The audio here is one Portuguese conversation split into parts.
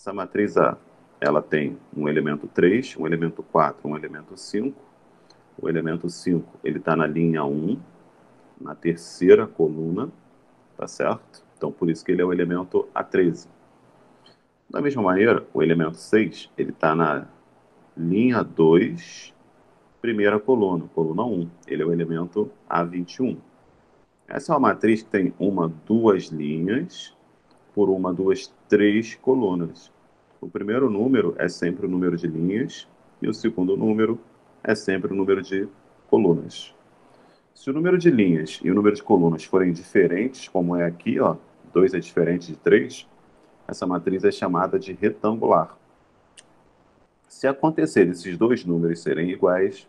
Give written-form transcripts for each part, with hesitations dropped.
Essa matriz A, ela tem um elemento 3, um elemento 4, um elemento 5. O elemento 5, ele está na linha 1, na terceira coluna, tá certo? Então, por isso que ele é o elemento A13. Da mesma maneira, o elemento 6, ele está na linha 2, primeira coluna, coluna 1. Ele é o elemento A21. Essa é uma matriz que tem uma, duas linhas por uma, duas, três colunas. O primeiro número é sempre o número de linhas e o segundo número é sempre o número de colunas. Se o número de linhas e o número de colunas forem diferentes, como é aqui, ó, 2 é diferente de 3, essa matriz é chamada de retangular. Se acontecer esses dois números serem iguais,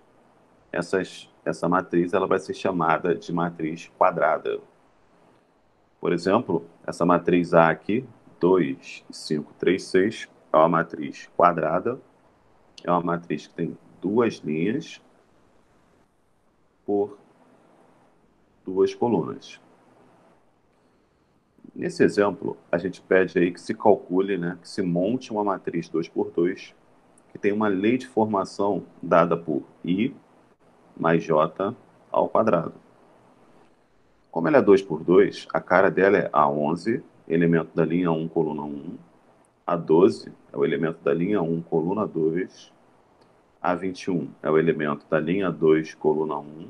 essa matriz ela vai ser chamada de matriz quadrada. Por exemplo, essa matriz A aqui, 2, 5, 3, 6, é uma matriz quadrada, é uma matriz que tem duas linhas por duas colunas. Nesse exemplo, a gente pede aí que se calcule, né, que se monte uma matriz 2 por 2, que tem uma lei de formação dada por I mais J ao quadrado. Como ela é 2 por 2, a cara dela é A11, elemento da linha 1, coluna 1. A12 é o elemento da linha 1, coluna 2. A21 é o elemento da linha 2, coluna 1.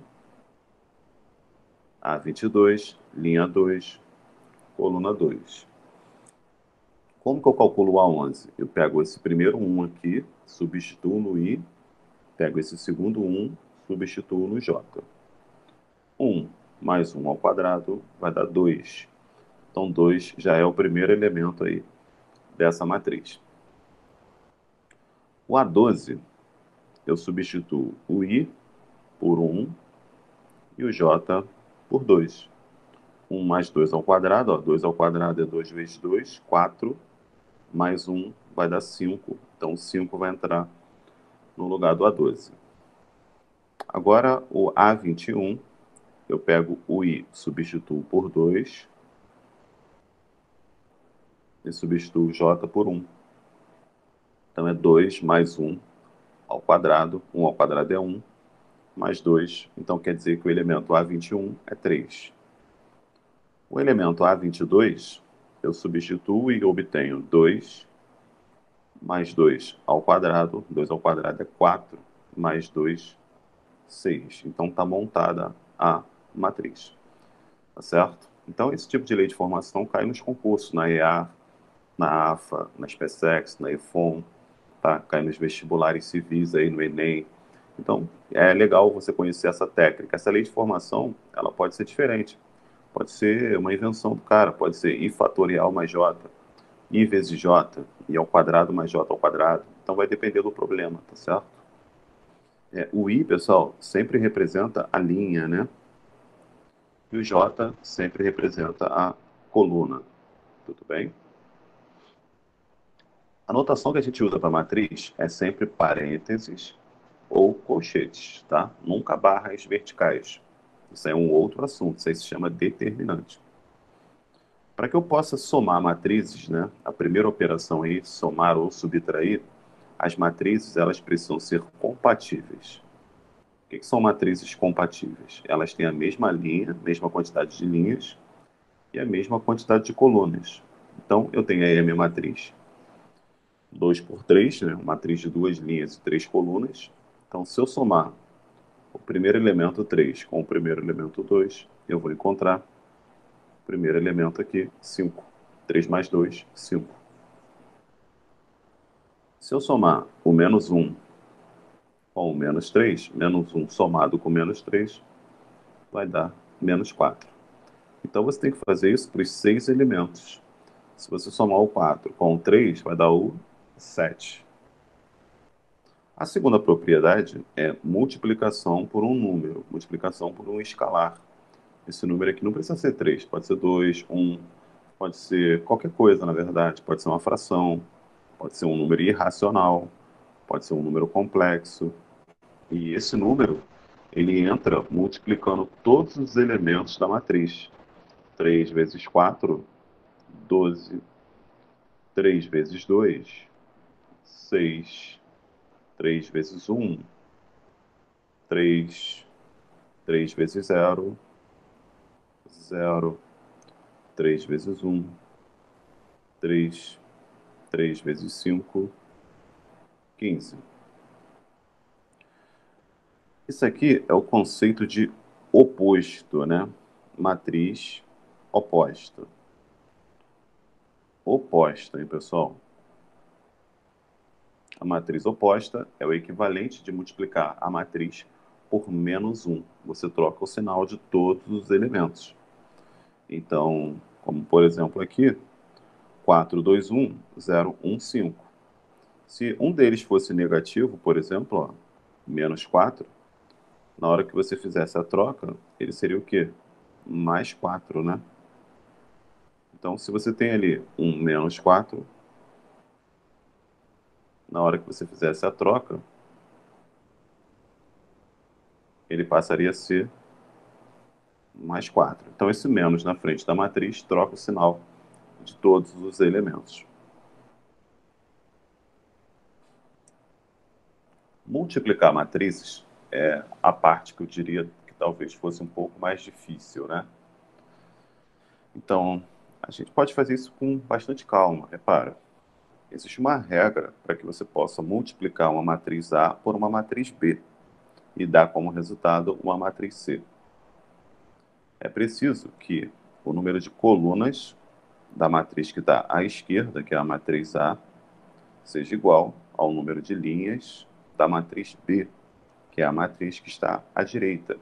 A22, linha 2, coluna 2. Como que eu calculo o A11? Eu pego esse primeiro 1 aqui, substituo no I, pego esse segundo 1, substituo no J. 1 mais 1 ao quadrado vai dar 2. Então, 2 já é o primeiro elemento aí dessa matriz. O A12, eu substituo o I por 1 e o J por 2. 1 mais 2 ao quadrado, ó, 2 ao quadrado é 2 vezes 2, 4, mais 1 vai dar 5. Então, 5 vai entrar no lugar do A12. Agora, o A21, eu pego o I, substituo por 2 e substituo o J por 1. Então, é 2 mais 1 ao quadrado. 1 ao quadrado é 1, mais 2. Então, quer dizer que o elemento A21 é 3. O elemento A22, eu substituo e obtenho 2 mais 2 ao quadrado. 2 ao quadrado é 4, mais 2, 6. Então, está montada a matriz. Tá certo? Então, esse tipo de lei de formação cai nos concursos, na EA, na AFA, na SpaceX, na EFON, tá? Cai nos vestibulares civis aí, no Enem. Então, é legal você conhecer essa técnica. Essa lei de formação, ela pode ser diferente. Pode ser uma invenção do cara, pode ser I fatorial mais J, I vezes J, I ao quadrado mais J ao quadrado. Então, vai depender do problema, tá certo? O I, pessoal, sempre representa a linha, né? E o J sempre representa a coluna. Tudo bem? A notação que a gente usa para matriz é sempre parênteses ou colchetes, tá? Nunca barras verticais. Isso é um outro assunto, isso aí se chama determinante. Para que eu possa somar matrizes, né? A primeira operação aí, somar ou subtrair, as matrizes elas precisam ser compatíveis. O que são matrizes compatíveis? Elas têm a mesma linha, mesma quantidade de linhas e a mesma quantidade de colunas. Então, eu tenho aí a minha matriz 2 por 3, né? Uma matriz de duas linhas e três colunas. Então, se eu somar o primeiro elemento 3 com o primeiro elemento 2, eu vou encontrar o primeiro elemento aqui, 5. 3 mais 2, 5. Se eu somar o menos 1 com o menos 3, menos 1 somado com menos 3, vai dar menos 4. Então, você tem que fazer isso para os 6 elementos. Se você somar o 4 com o 3, vai dar o 7. A segunda propriedade é multiplicação por um número, multiplicação por um escalar. Esse número aqui não precisa ser 3, pode ser 2, 1, pode ser qualquer coisa, na verdade. Pode ser uma fração, pode ser um número irracional, pode ser um número complexo. E esse número, ele entra multiplicando todos os elementos da matriz. 3 vezes 4, 12. 3 vezes 2, 6. 3 vezes 1, 3. 3 vezes 0, 0. 3 vezes 1, 3. 3 vezes 5, 15. Isso aqui é o conceito de oposto, né? Matriz oposta. Oposta, hein, pessoal? A matriz oposta é o equivalente de multiplicar a matriz por menos 1. Você troca o sinal de todos os elementos. Então, como por exemplo aqui, 4, 2, 1, 0, 1, 5. Se um deles fosse negativo, por exemplo, ó, menos 4, na hora que você fizesse a troca, ele seria o quê? Mais 4, né? Então, se você tem ali um menos 4, na hora que você fizesse a troca, ele passaria a ser mais 4. Então, esse menos na frente da matriz troca o sinal de todos os elementos. Multiplicar matrizes é a parte que eu diria que talvez fosse um pouco mais difícil, né? Então, a gente pode fazer isso com bastante calma. Repara, existe uma regra para que você possa multiplicar uma matriz A por uma matriz B e dar como resultado uma matriz C. É preciso que o número de colunas da matriz que está à esquerda, que é a matriz A, seja igual ao número de linhas da matriz B, que é a matriz que está à direita.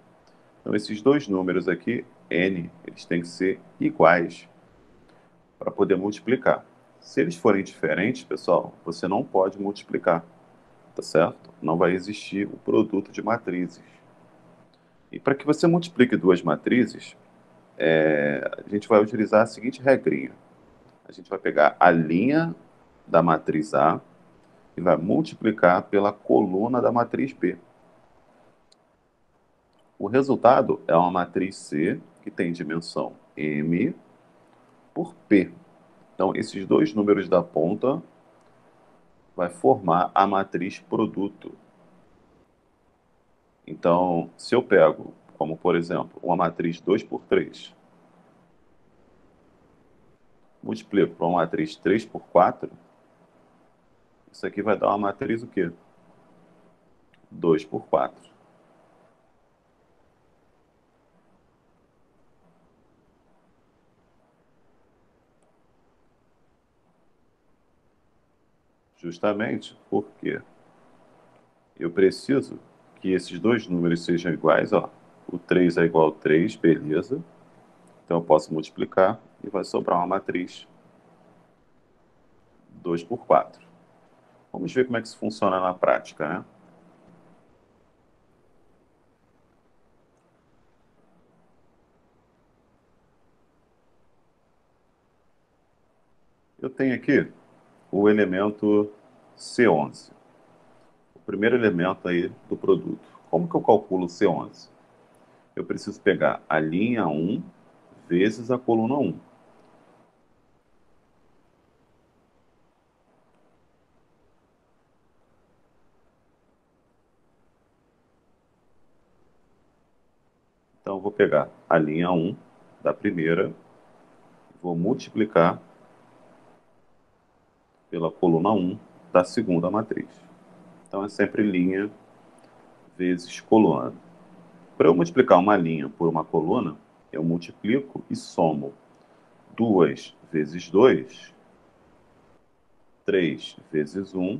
Então, esses dois números aqui, N, eles têm que ser iguais para poder multiplicar. Se eles forem diferentes, pessoal, você não pode multiplicar, tá certo? Não vai existir o produto de matrizes. E para que você multiplique duas matrizes, a gente vai utilizar a seguinte regrinha. A gente vai pegar a linha da matriz A e vai multiplicar pela coluna da matriz B. O resultado é uma matriz C que tem dimensão M por P. Então, esses dois números da ponta vai formar a matriz produto. Então, se eu pego, como por exemplo, uma matriz 2 por 3, multiplico por uma matriz 3 por 4, isso aqui vai dar uma matriz o quê? 2 por 4. Justamente porque eu preciso que esses dois números sejam iguais, ó. O 3 é igual a 3, beleza. Então eu posso multiplicar e vai sobrar uma matriz 2 por 4. Vamos ver como é que isso funciona na prática, né? Eu tenho aqui o elemento C11, o primeiro elemento aí do produto. Como que eu calculo o C11? Eu preciso pegar a linha 1 vezes a coluna 1. Então, eu vou pegar a linha 1 da primeira, vou multiplicar pela coluna 1 da segunda matriz. Então, é sempre linha vezes coluna. Para eu multiplicar uma linha por uma coluna, eu multiplico e somo 2 vezes 2, 3 vezes 1,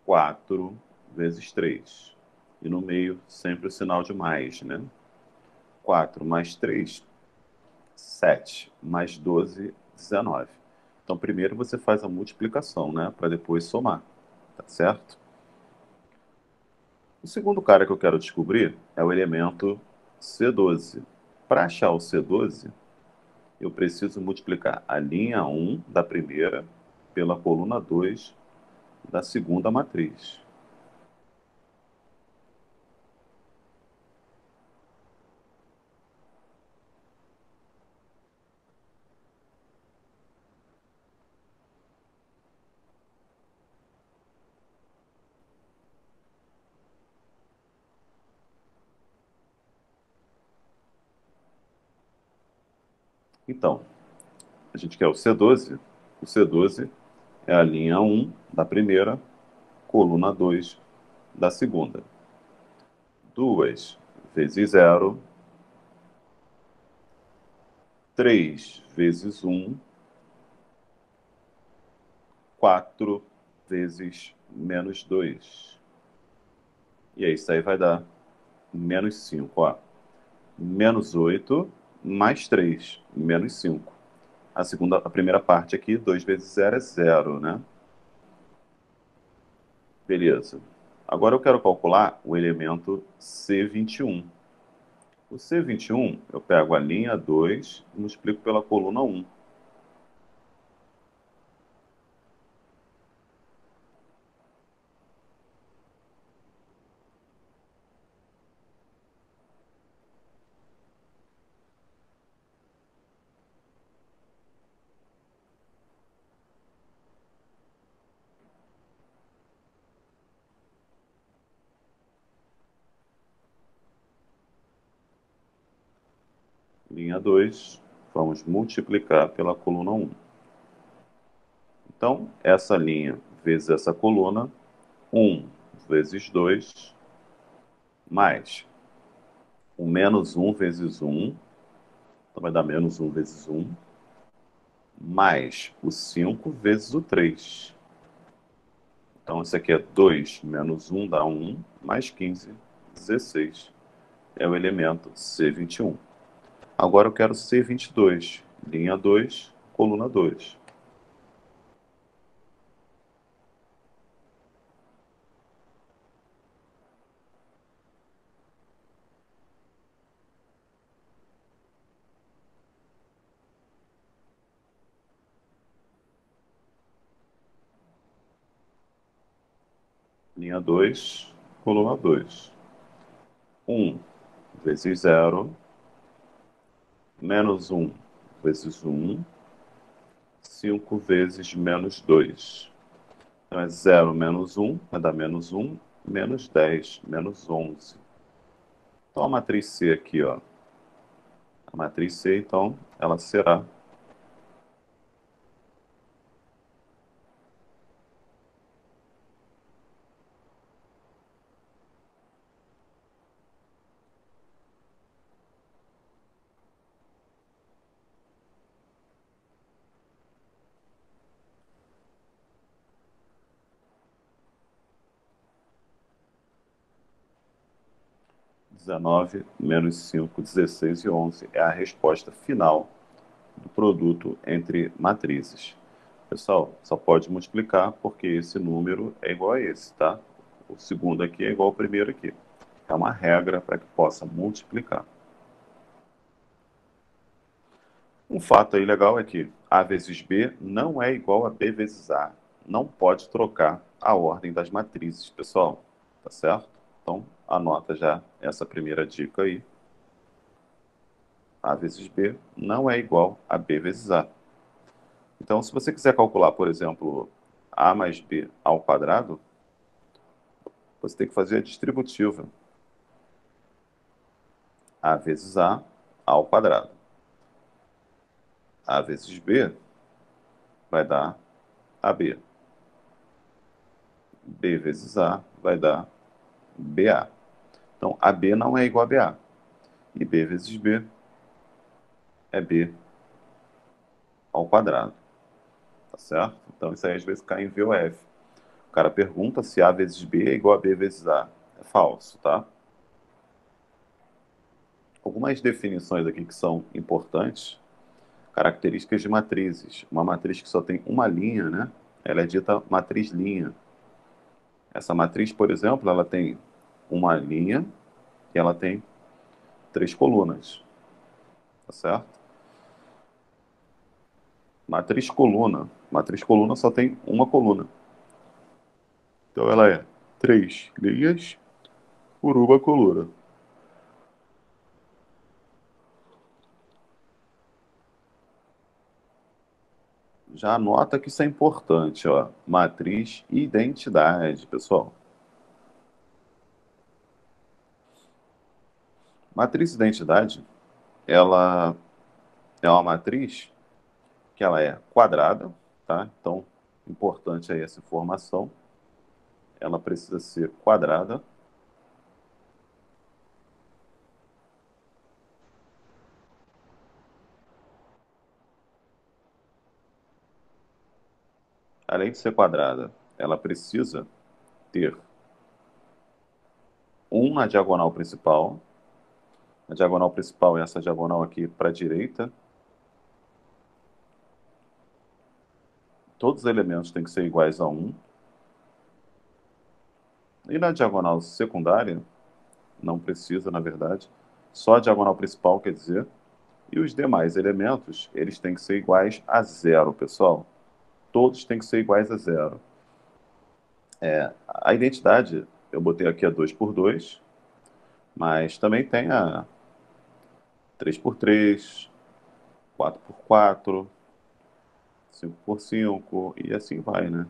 4 vezes 3. E no meio, sempre o sinal de mais, né? 4 mais 3, 7. Mais 12, 19. Então, primeiro você faz a multiplicação, né? Para depois somar, tá certo? O segundo cara que eu quero descobrir é o elemento C12. Para achar o C12, eu preciso multiplicar a linha 1 da primeira pela coluna 2 da segunda matriz. Então, a gente quer o C12. O C12 é a linha 1 da primeira, coluna 2 da segunda. 2 vezes 0, 3 vezes 1, 4 vezes menos 2. E aí, isso aí vai dar menos 5, ó. Menos 8 mais 3, menos 5. A primeira parte aqui, 2 vezes 0 é 0, né? Beleza. Agora eu quero calcular o elemento C21. O C21, eu pego a linha 2 e multiplico pela coluna 1. Linha 2, vamos multiplicar pela coluna 1. Então, essa linha vezes essa coluna, 1 vezes 2, mais o menos 1 vezes 1, então vai dar menos 1 vezes 1, mais o 5 vezes o 3. Então, isso aqui é 2 menos 1 dá 1, mais 15, 16. É o elemento C21. Agora eu quero C22, linha 2, coluna 2. Linha 2, coluna 2. 1 vezes 0, menos 1 vezes 1, 5 vezes menos 2. Então é 0 menos 1, vai dar menos 1, menos 10, menos 11. Então a matriz C aqui, ó. A matriz C, então, ela será dezenove menos 5, 16 e 11. É a resposta final do produto entre matrizes. Pessoal, só pode multiplicar porque esse número é igual a esse, tá? O segundo aqui é igual ao primeiro aqui. É uma regra para que possa multiplicar. Um fato aí legal é que A vezes B não é igual a B vezes A. Não pode trocar a ordem das matrizes, pessoal. Tá certo? Então, anota já essa primeira dica aí. A vezes B não é igual a B vezes A. Então, se você quiser calcular, por exemplo, A mais B ao quadrado, você tem que fazer a distributiva. A vezes A ao quadrado. A vezes B vai dar AB. B vezes A vai dar BA. Então, AB não é igual a BA. E B vezes B é B ao quadrado. Tá certo? Então, isso aí às vezes cai em VOF. O cara pergunta se A vezes B é igual a B vezes A. É falso, tá? Algumas definições aqui que são importantes. Características de matrizes. Uma matriz que só tem uma linha, né? Ela é dita matriz linha. Essa matriz, por exemplo, ela tem uma linha e ela tem três colunas, tá certo? Matriz coluna. Matriz coluna só tem uma coluna. Então ela é três linhas por uma coluna. Já anota que isso é importante, ó. Matriz e identidade, pessoal. Matriz e identidade, ela é uma matriz que ela é quadrada, tá? Então, importante aí essa informação. Ela precisa ser quadrada. Além de ser quadrada, ela precisa ter um na diagonal principal. A diagonal principal é essa diagonal aqui para a direita. Todos os elementos têm que ser iguais a 1. E na diagonal secundária, não precisa, na verdade, só a diagonal principal, quer dizer, e os demais elementos, eles têm que ser iguais a zero, pessoal. Todos têm que ser iguais a zero. A identidade, eu botei aqui a 2 por 2, mas também tem a 3 por 3, 4 por 4, 5 por 5 e assim vai, né?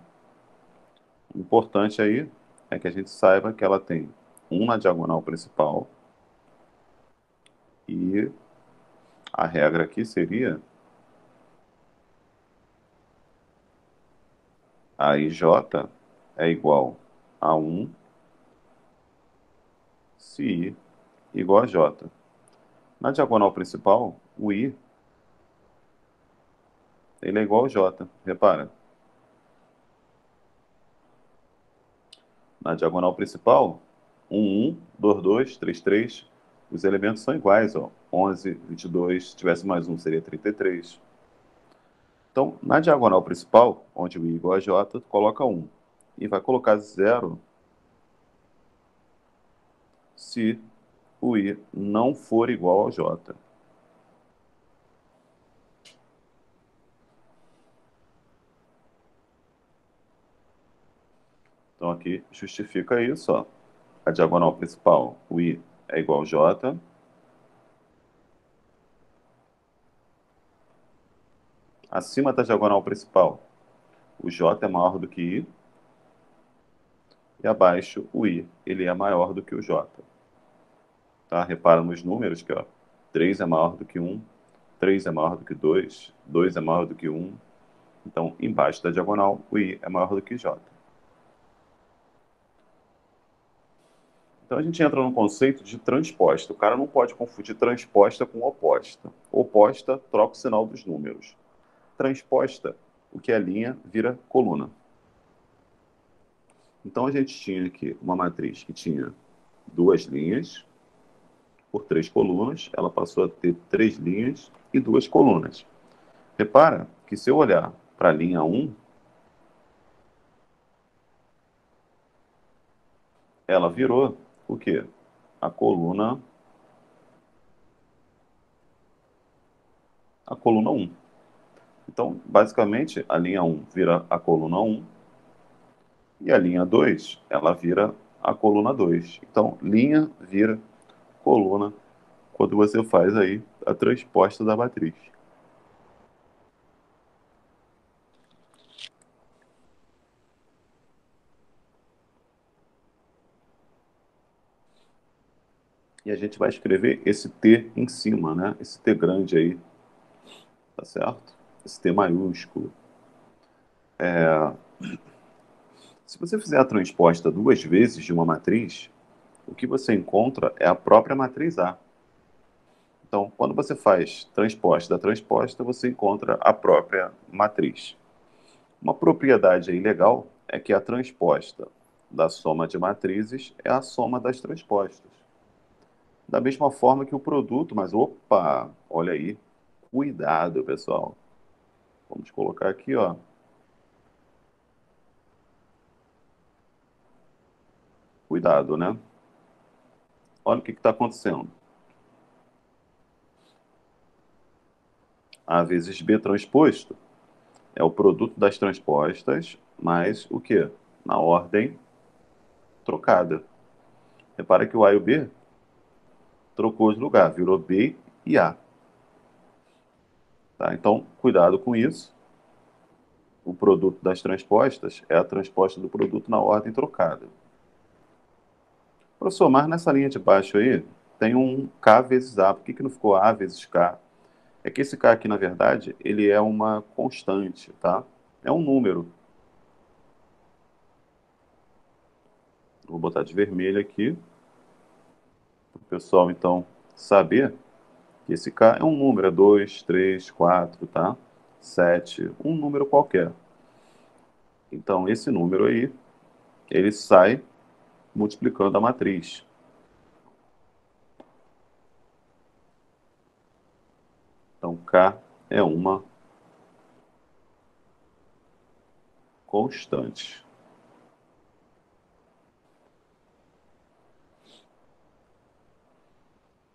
O importante aí é que a gente saiba que ela tem um na diagonal principal e a regra aqui seria a IJ é igual a 1 se I igual a J. Na diagonal principal, o I ele é igual ao J. Repara, na diagonal principal, 1, 2, 2, 3, 3, os elementos são iguais, ó. 11, 22, se tivesse mais um seria 33. Então, na diagonal principal, onde o I é igual a J, tu coloca 1. E vai colocar 0 se o I não for igual ao J. Então, aqui justifica isso, ó. A diagonal principal, o I é igual ao J. Acima da diagonal principal, o J é maior do que I. E abaixo, o I, ele é maior do que o J. Tá? Repara nos números que, ó, 3 é maior do que 1, 3 é maior do que 2, 2 é maior do que 1. Então, embaixo da diagonal, o I é maior do que J. Então, a gente entra no conceito de transposta. O cara não pode confundir transposta com oposta. Oposta, troca o sinal dos números. Transposta, o que é linha, vira coluna. Então, a gente tinha aqui uma matriz que tinha duas linhas por três colunas. Ela passou a ter três linhas e duas colunas. Repara que se eu olhar para a linha 1, ela virou o quê? A coluna 1. Então, basicamente, a linha 1 vira a coluna 1 e a linha 2, ela vira a coluna 2. Então, linha vira coluna quando você faz aí a transposta da matriz. E a gente vai escrever esse T em cima, né? Esse T grande aí, tá certo? Esse T maiúsculo. Se você fizer a transposta duas vezes de uma matriz, o que você encontra é a própria matriz A. Então, quando você faz transposta da transposta, você encontra a própria matriz. Uma propriedade aí legal é que a transposta da soma de matrizes é a soma das transpostas. Da mesma forma que o produto, mas opa, olha aí, cuidado, pessoal. Vamos colocar aqui, ó. Cuidado, né? Olha o que está acontecendo. A vezes B transposto é o produto das transpostas, mais o quê? Na ordem trocada. Repara que o A e o B trocou de lugar, virou B e A. Tá? Então, cuidado com isso. O produto das transpostas é a transposta do produto na ordem trocada. Professor, mas nessa linha de baixo aí, tem um K vezes A. Por que não ficou A vezes K? É que esse K aqui, na verdade, ele é uma constante, tá? É um número. Vou botar de vermelho aqui, para o pessoal, então, saber que esse K é um número. É 2, 3, 4, tá? 7, um número qualquer. Então, esse número aí, ele sai multiplicando a matriz. Então, K é uma constante.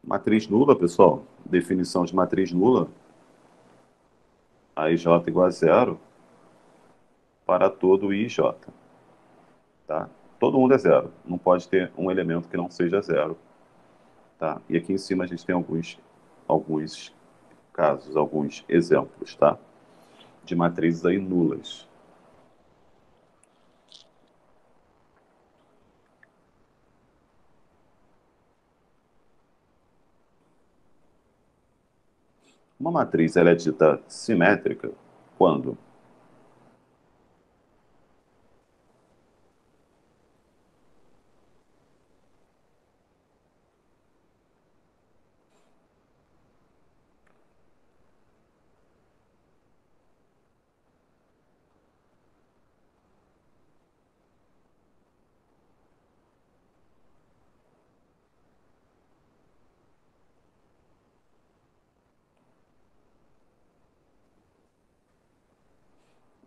Matriz nula, pessoal, definição de matriz nula, a IJ igual a zero para todo IJ, tá? Todo mundo é zero, não pode ter um elemento que não seja zero, tá? E aqui em cima a gente tem alguns casos, alguns exemplos, tá? De matrizes aí nulas. Uma matriz ela é dita simétrica quando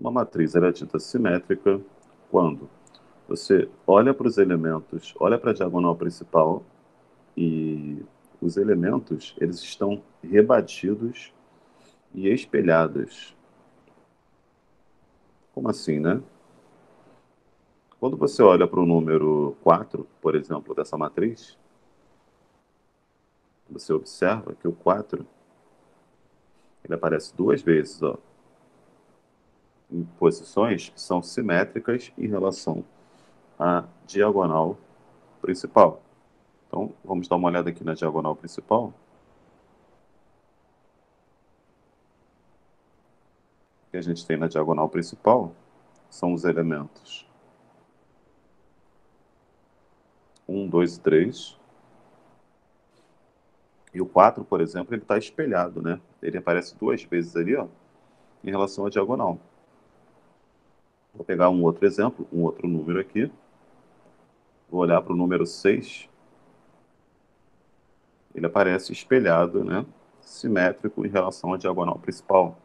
uma matriz ela é dita simétrica quando você olha para os elementos, olha para a diagonal principal e os elementos eles estão rebatidos e espelhados. Como assim, né? Quando você olha para o número 4, por exemplo, dessa matriz, você observa que o 4 ele aparece duas vezes, ó, em posições que são simétricas em relação à diagonal principal. Então, vamos dar uma olhada aqui na diagonal principal. O que a gente tem na diagonal principal são os elementos 1, 2 e 3. E o 4, por exemplo, ele está espelhado, né? Ele aparece duas vezes ali, ó, em relação à diagonal. Vou pegar um outro exemplo, um outro número aqui. Vou olhar para o número 6. Ele aparece espelhado, né? Simétrico em relação à diagonal principal.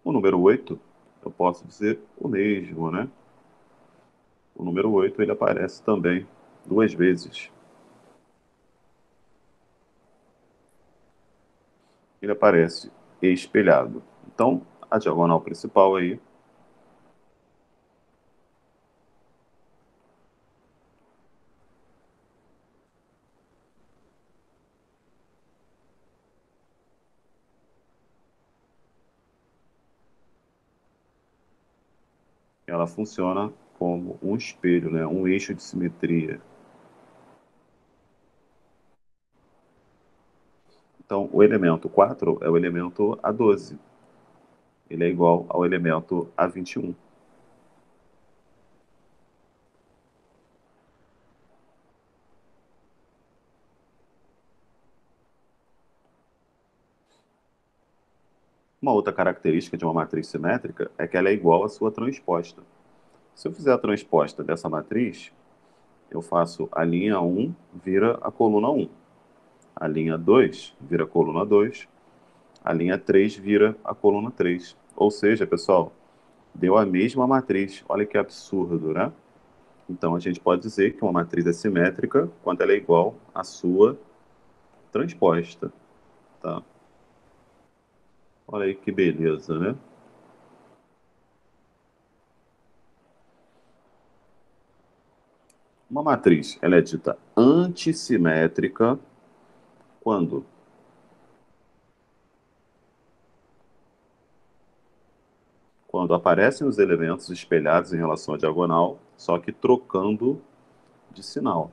O número 8, eu posso dizer o mesmo, né? O número 8 ele aparece também duas vezes. Ele aparece espelhado. Então, a diagonal principal aí, ela funciona como um espelho, né? Um eixo de simetria. Então, o elemento 4 é o elemento A12. Ele é igual ao elemento A21. Uma outra característica de uma matriz simétrica é que ela é igual à sua transposta. Se eu fizer a transposta dessa matriz, eu faço a linha 1 vira a coluna 1. A linha 2 vira a coluna 2. A linha 3 vira a coluna 3. Ou seja, pessoal, deu a mesma matriz. Olha que absurdo, né? Então a gente pode dizer que uma matriz é simétrica quando ela é igual à sua transposta, tá? Olha aí que beleza, né? Uma matriz, ela é dita antissimétrica quando aparecem os elementos espelhados em relação à diagonal, só que trocando de sinal.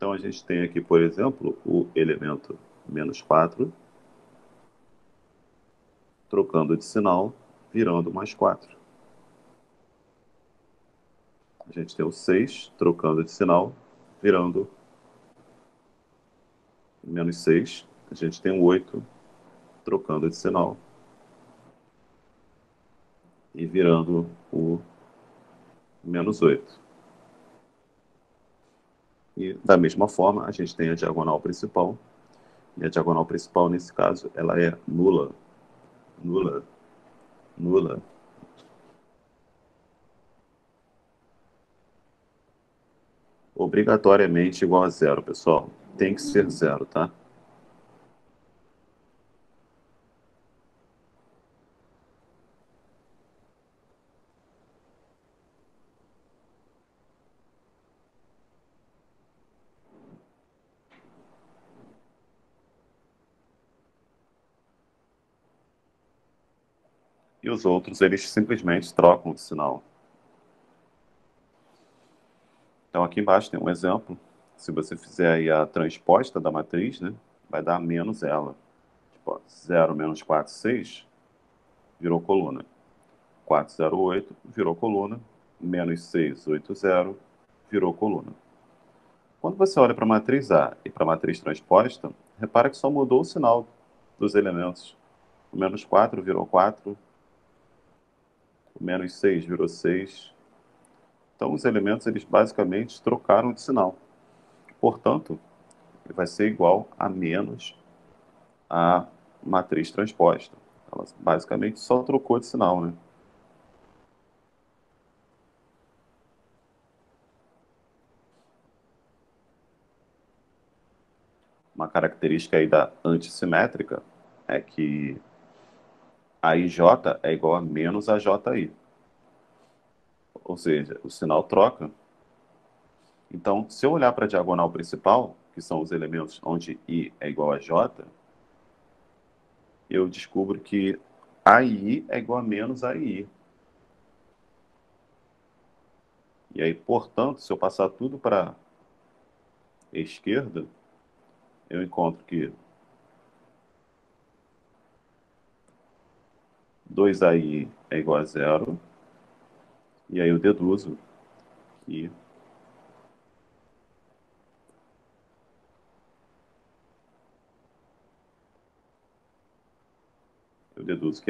Então, a gente tem aqui, por exemplo, o elemento -4, trocando de sinal, virando +4. A gente tem o 6, trocando de sinal, virando -6. A gente tem o 8, trocando de sinal, e virando o -8. E, da mesma forma, a gente tem a diagonal principal. E a diagonal principal, nesse caso, ela é nula. Nula. Nula. Obrigatoriamente igual a zero, pessoal. Tem que ser zero, tá? E os outros, eles simplesmente trocam de sinal. Então, aqui embaixo tem um exemplo. Se você fizer aí a transposta da matriz, né, vai dar menos ela. Tipo, 0 menos 4, 6, virou coluna. 408 virou coluna. -680 virou coluna. Quando você olha para a matriz A e para a matriz transposta, repara que só mudou o sinal dos elementos. O -4 virou 4, o -6 virou 6. Então, os elementos, eles basicamente trocaram de sinal. Portanto, ele vai ser igual a menos a matriz transposta. Ela basicamente só trocou de sinal, né? Uma característica aí da antissimétrica é que a IJ é igual a menos a JI. Ou seja, o sinal troca. Então, se eu olhar para a diagonal principal, que são os elementos onde I é igual a J, eu descubro que AI é igual a menos AI. E aí, portanto, se eu passar tudo para a esquerda, eu encontro que 2AI é igual a zero, e aí eu deduzo que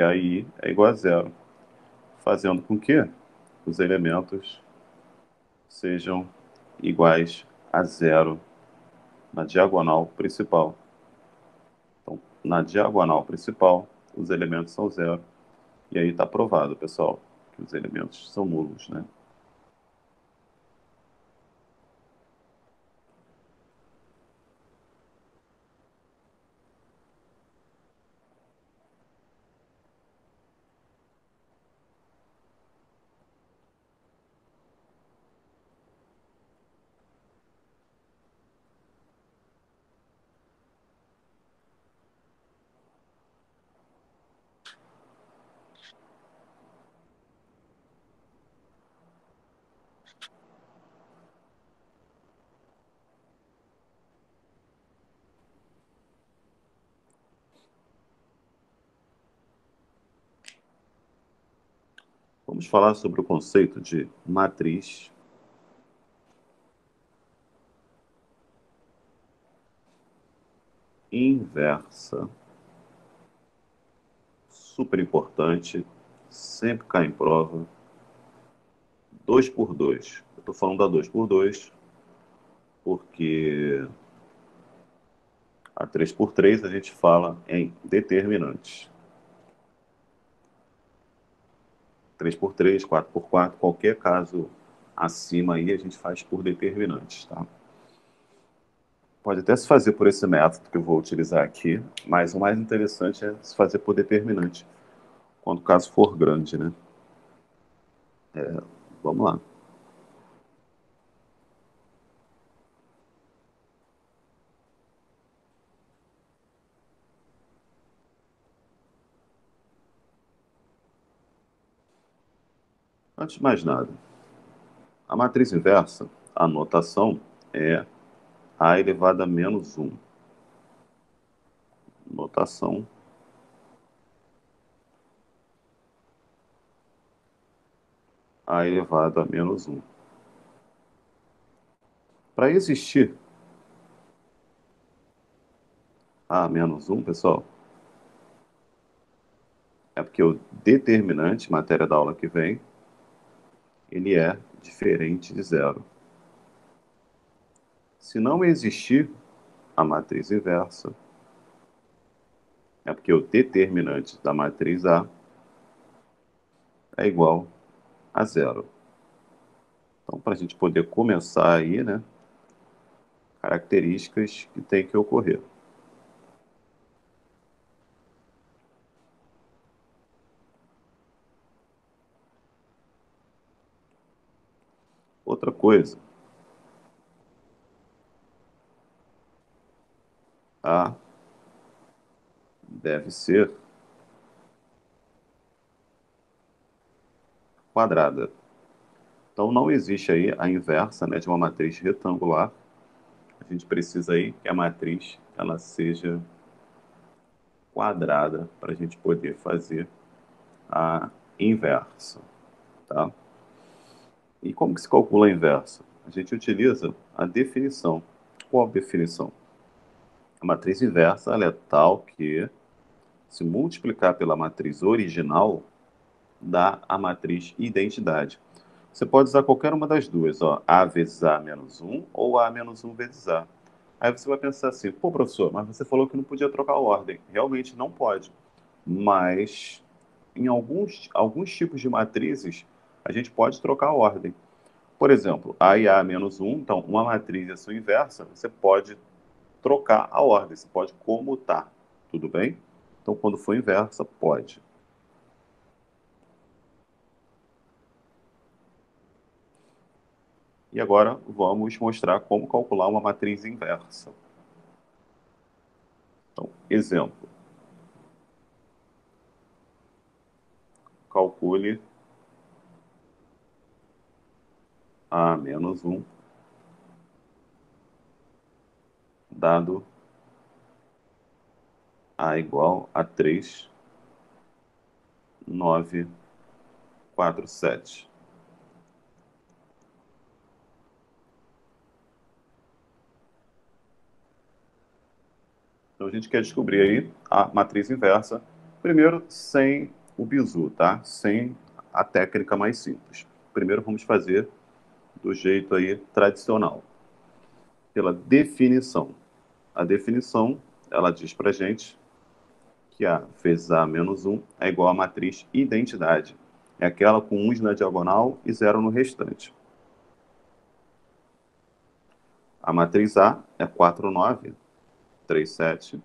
AI é igual a zero, fazendo com que os elementos sejam iguais a zero na diagonal principal. Então, na diagonal principal, os elementos são zero. E aí está provado, pessoal, que os elementos são nulos, né? Vamos falar sobre o conceito de matriz inversa. Super importante, sempre cai em prova. 2 por 2. Eu estou falando da 2 por 2 porque a 3 por 3 a gente fala em determinantes. 3 por 3, 4 por 4, qualquer caso acima aí a gente faz por determinantes, tá? Pode até se fazer por esse método que eu vou utilizar aqui, mas o mais interessante é se fazer por determinante, quando o caso for grande, né? Vamos lá. Antes de mais nada, a matriz inversa, a notação é A elevado a menos 1. Notação. A elevado a menos 1. Para existir A menos 1, pessoal, é porque o determinante, matéria da aula que vem, ele é diferente de zero. Se não existir a matriz inversa, é porque o determinante da matriz A é igual a zero. Então, para a gente poder começar aí, né, características que tem que ocorrer. Outra coisa, A deve ser quadrada. Então, não existe aí a inversa, né, de uma matriz retangular. A gente precisa aí que a matriz ela seja quadrada para a gente poder fazer a inversa, tá? E como que se calcula a inversa? A gente utiliza a definição. Qual a definição? A matriz inversa ela é tal que, se multiplicar pela matriz original, dá a matriz identidade. Você pode usar qualquer uma das duas, ó, A vezes A menos 1 ou A menos 1 vezes A. Aí você vai pensar assim, pô, professor, mas você falou que não podia trocar a ordem. Realmente não pode. Mas em alguns tipos de matrizes, a gente pode trocar a ordem. Por exemplo, A e A menos 1, então uma matriz e a sua inversa, você pode trocar a ordem, você pode comutar, tudo bem? Então, quando for inversa, pode. E agora vamos mostrar como calcular uma matriz inversa. Então, exemplo. Calcule A menos 1 dado A igual a 3, 9, 4, 7. Então, a gente quer descobrir aí a matriz inversa, primeiro sem o bizu, tá? Sem a técnica mais simples. Primeiro vamos fazer do jeito aí tradicional, pela definição. A definição, ela diz pra gente que A vezes A menos 1 é igual à matriz identidade. É aquela com 1 na diagonal e 0 no restante. A matriz A é 4, 9, 3, 7.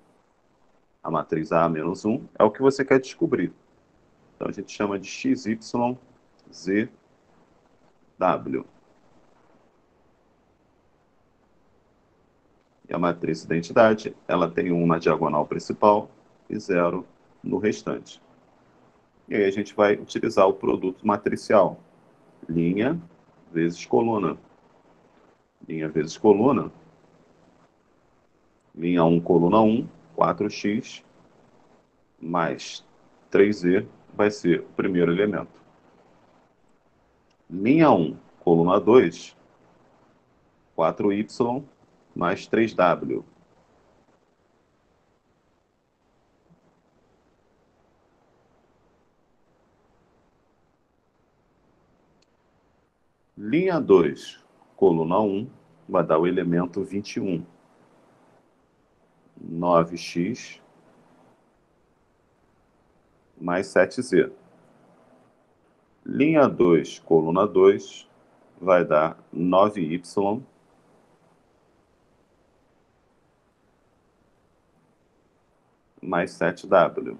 A matriz A menos 1 é o que você quer descobrir. Então, a gente chama de XYZW. E a matriz identidade, ela tem 1 na diagonal principal e 0 no restante. E aí a gente vai utilizar o produto matricial. Linha vezes coluna. Linha vezes coluna. Linha 1, coluna 1, 4x mais 3z vai ser o primeiro elemento. Linha 1, coluna 2, 4y mais 3w. Linha 2, coluna 1, vai dar o elemento 21. 9x mais 7z. Linha 2, coluna 2, vai dar 9y mais 7w.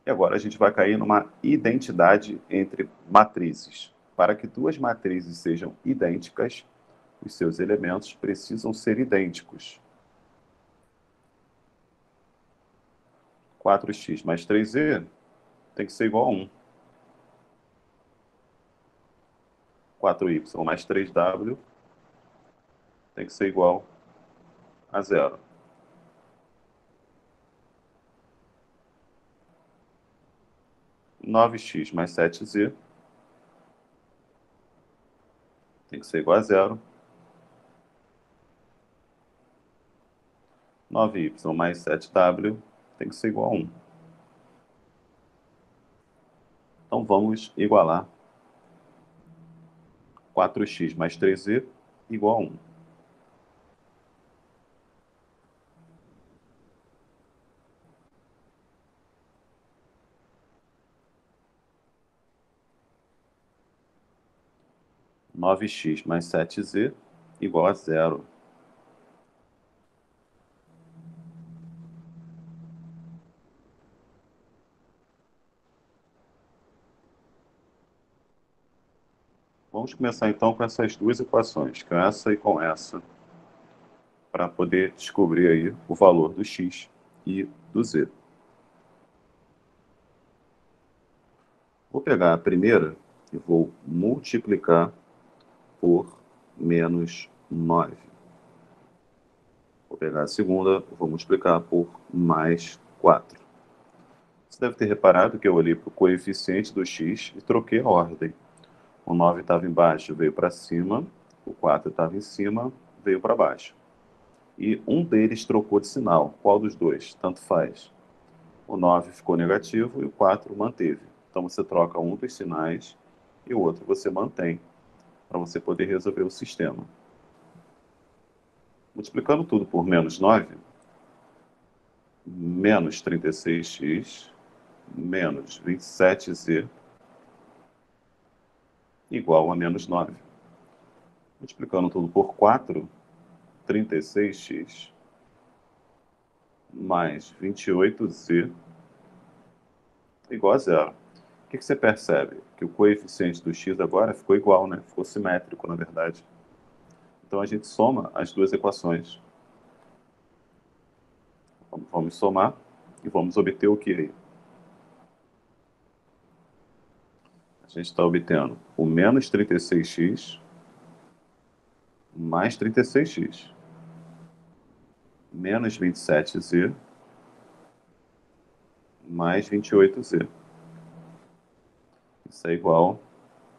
E agora a gente vai cair numa identidade entre matrizes. Para que duas matrizes sejam idênticas, os seus elementos precisam ser idênticos. 4x mais 3z tem que ser igual a 1. 4y mais 3w tem que ser igual a zero. Nove x mais 7z tem que ser igual a zero. 9y mais 7w tem que ser igual a 1. Então vamos igualar 4x mais 3z igual a 1. Nove x mais 7z igual a zero. Vamos começar então com essas duas equações, com essa e com essa, para poder descobrir aí o valor do x e do z. Vou pegar a primeira e vou multiplicar por menos 9. Vou pegar a segunda e vou multiplicar por mais 4. Você deve ter reparado que eu olhei para o coeficiente do x e troquei a ordem. O 9 estava embaixo, veio para cima. O 4 estava em cima, veio para baixo. E um deles trocou de sinal. Qual dos dois? Tanto faz. O 9 ficou negativo e o 4 manteve. Então você troca um dos sinais e o outro você mantém, para você poder resolver o sistema. Multiplicando tudo por menos 9, menos 36x, menos 27z, igual a menos 9. Multiplicando tudo por 4, 36x mais 28z igual a zero. O que você percebe? Que o coeficiente do x agora ficou igual, né? Ficou simétrico, na verdade. Então a gente soma as duas equações. Vamos somar e vamos obter o que aí? A gente está obtendo o menos 36x mais 36x menos 27z mais 28z. Isso é igual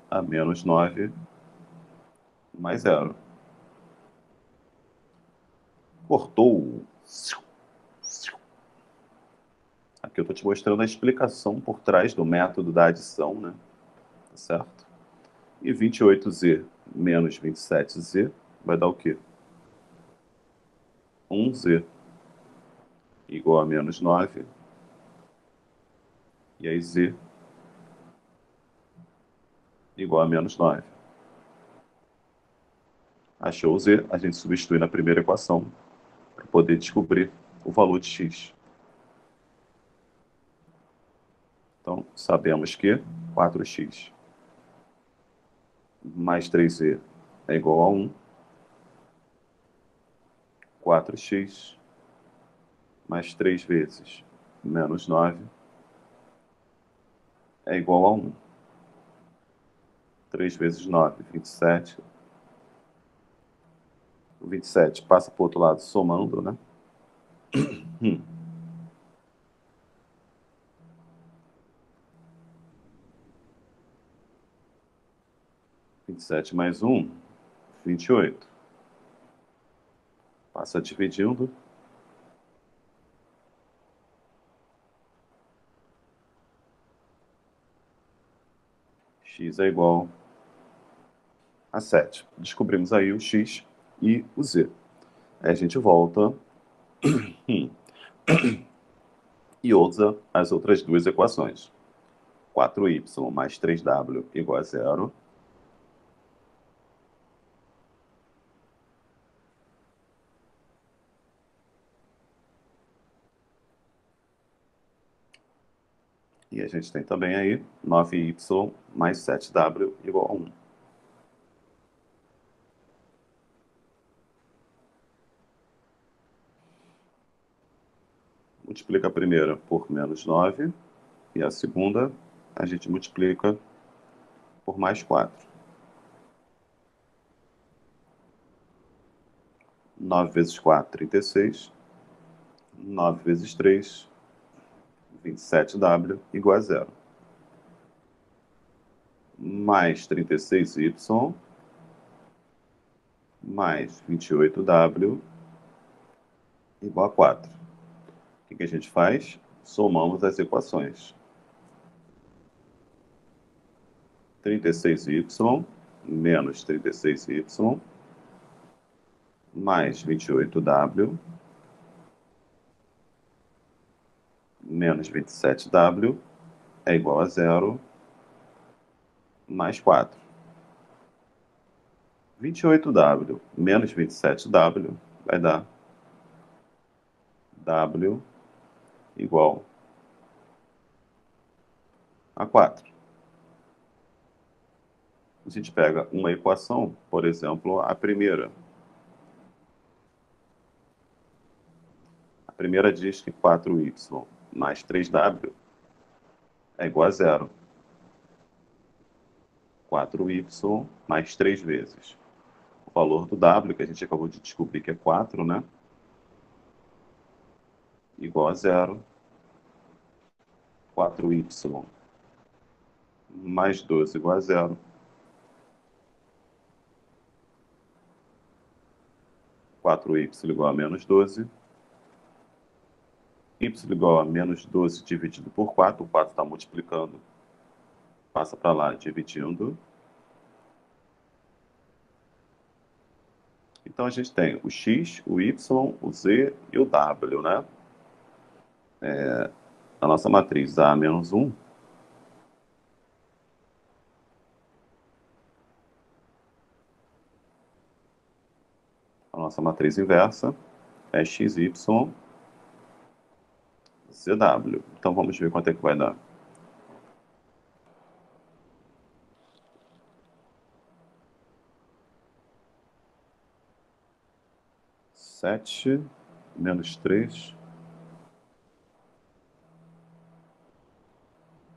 a menos 9 mais zero. Cortou. Aqui eu estou te mostrando a explicação por trás do método da adição, né? Tá certo? E 28z menos 27z vai dar o quê? 1z igual a menos 9. E aí z igual a menos 9. Achou o z, a gente substitui na primeira equação para poder descobrir o valor de x. Então, sabemos que 4x mais 3z é igual a 1. 4x mais 3 vezes menos 9 é igual a 1. 3 vezes 9, 27. O 27 passa para o outro lado somando, né? 27 mais 1, 28. Passa dividindo. X é igual a 7. Descobrimos aí o x e o z. Aí a gente volta e usa as outras duas equações. 4y mais 3w igual a zero. E a gente tem também aí 9y mais 7w igual a 1. Multiplica a primeira por menos 9 e a segunda a gente multiplica por mais 4. 9 vezes 4, 36. 9 vezes 3, 27W igual a zero. Mais 36Y mais 28W igual a 4. O que a gente faz? Somamos as equações. 36Y menos 36Y mais 28W menos 27W é igual a zero, mais 4. 28W menos 27W vai dar W igual a 4. A gente pega uma equação, por exemplo, a primeira. A primeira diz que 4y mais 3w é igual a zero. 4y mais 3 vezes o valor do w, que a gente acabou de descobrir que é 4, né? Igual a zero. 4y mais 12 igual a zero. 4y igual a menos 12. Y igual a menos 12 dividido por 4. O 4 está multiplicando. Passa para lá dividindo. Então a gente tem o x, o y, o z e o w, né? A nossa matriz A menos 1 a nossa matriz inversa é XY ZW. Então vamos ver quanto é que vai dar. 7 menos 3.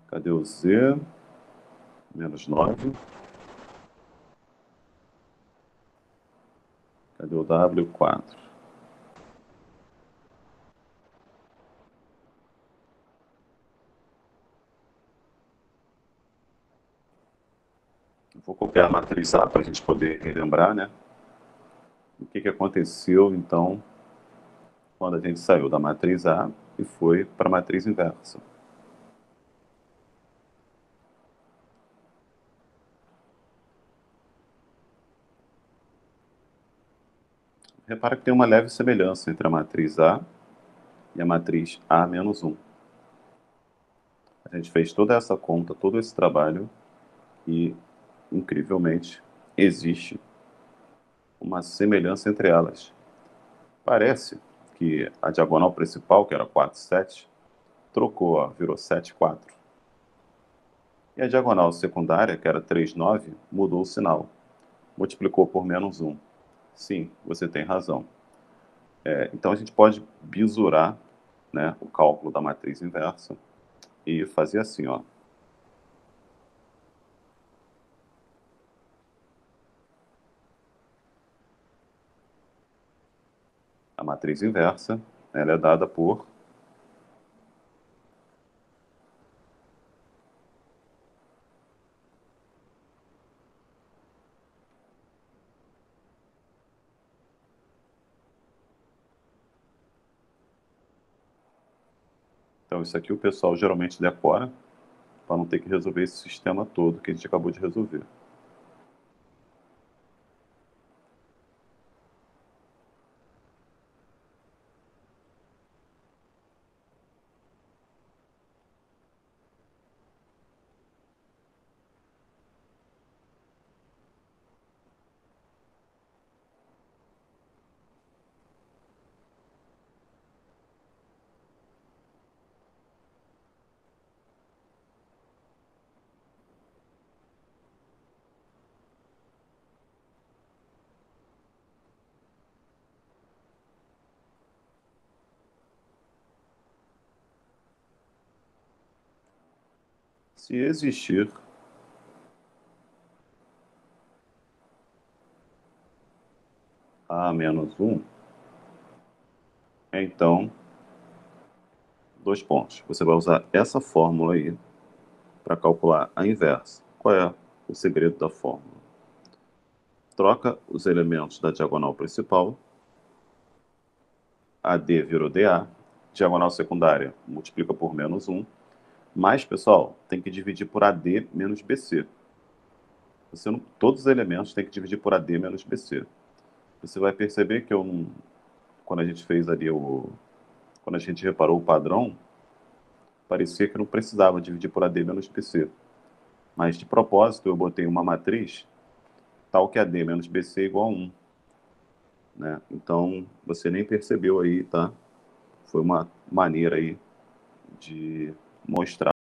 Cadê o Z? Menos 9. Cadê o W? 4. Vou copiar a matriz A para a gente poder relembrar, né? O que aconteceu, então, quando a gente saiu da matriz A e foi para a matriz inversa. Repara que tem uma leve semelhança entre a matriz A e a matriz A menos 1. A gente fez toda essa conta, todo esse trabalho e, incrivelmente, existe uma semelhança entre elas. Parece que a diagonal principal, que era 4, 7, trocou, ó, virou 7, 4. E a diagonal secundária, que era 3, 9, mudou o sinal. Multiplicou por menos 1. Sim, você tem razão. Então a gente pode bisurar, né, o cálculo da matriz inversa e fazer assim, ó. A matriz inversa, ela é dada por Então, isso aqui o pessoal geralmente decora para não ter que resolver esse sistema todo que a gente acabou de resolver. Se existir A menos 1, Então, dois pontos. Você vai usar essa fórmula aí para calcular a inversa. Qual é o segredo da fórmula? Troca os elementos da diagonal principal, AD virou DA, diagonal secundária multiplica por menos 1, mas, pessoal, tem que dividir por AD menos BC. Você não, todos os elementos tem que dividir por AD menos BC. Você vai perceber que quando a gente fez ali quando a gente reparou o padrão, parecia que não precisava dividir por AD menos BC. Mas, de propósito, eu botei uma matriz tal que AD menos BC é igual a 1. Né? Então, você nem percebeu aí, tá? Foi uma maneira aí de mostrar